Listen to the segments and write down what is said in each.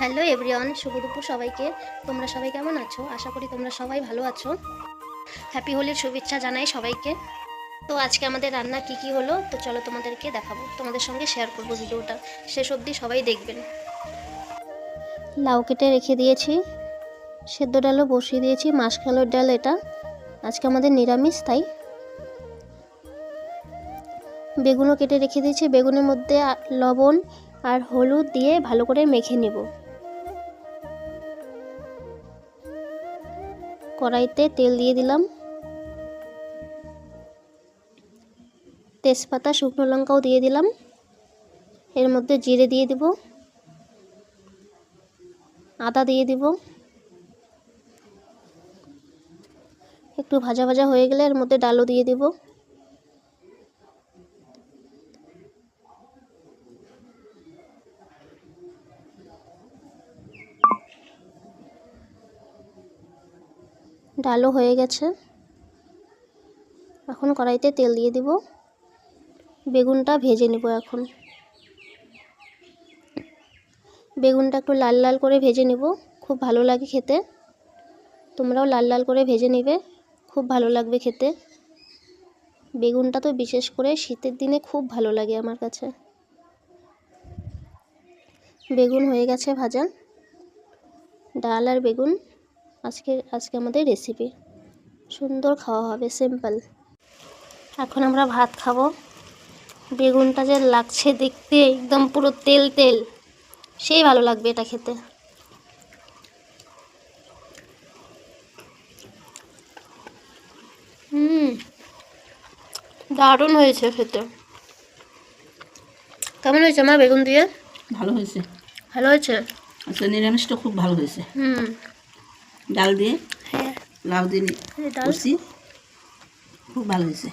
Hello everyone, শুভ দুপুর সবাইকে। তোমরা সবাই কেমন আছো? আশা করি তোমরা সবাই ভালো আছো। হ্যাপি হোলির শুভেচ্ছা জানাই সবাইকে। তো আজকে আমাদের রান্না কি হলো, তো চলো তোমাদেরকে দেখাবো, তোমাদের সঙ্গে শেয়ার করবো ভিডিওটা। শেষ অবধি সবাই দেখবেন। লাউ কেটে রেখে দিয়েছি, সেদ্ধ ডালও বসিয়ে দিয়েছি, মাসকলাইর ডাল এটা। আজকে আমাদের নিরামিষ, তাই বেগুনও কেটে রেখে দিয়েছি। বেগুনের মধ্যে লবণ আর হলুদ দিয়ে ভালো করে মেখে নেব। কড়াইতে তেল দিয়ে দিলাম, তেজপাতা শুকনো লঙ্কাও দিয়ে দিলাম। এর মধ্যে জিরে দিয়ে দিব, আদা দিয়ে দিব। একটু ভাজা ভাজা হয়ে গেলে এর মধ্যে ডালও দিয়ে দিব। ডালও হয়ে গেছে। এখন কড়াইতে তেল দিয়ে দিব, বেগুনটা ভেজে নেব। এখন বেগুনটা একটু লাল লাল করে ভেজে নেব, খুব ভালো লাগে খেতে। তোমরাও লাল লাল করে ভেজে নেবে, খুব ভালো লাগবে খেতে। বেগুনটা তো বিশেষ করে শীতের দিনে খুব ভালো লাগে আমার কাছে। বেগুন হয়ে গেছে ভাজা। ডাল আর বেগুন আজকে আমাদের রেসিপি। সুন্দর খাওয়া হবে, সিম্পল। এখন আমরা ভাত খাবো। বেগুনটা যে লাগছে দেখতে, একদম পুরো তেল তেল, সেই ভালো লাগবে এটা খেতে। দারুণ হয়েছে খেতে। কেমন হয়েছে মা বেগুন দিয়ে? ভালো হয়েছে। ভালো হয়েছে। আচ্ছা, নিরামিষটা খুব ভালো হয়েছে। ডাল দিয়ে, হ্যাঁ, লাউ দিয়ে ডাল করছি, খুব ভালো হয়েছে।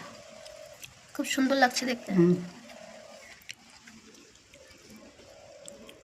খুব সুন্দর লাগছে দেখতে।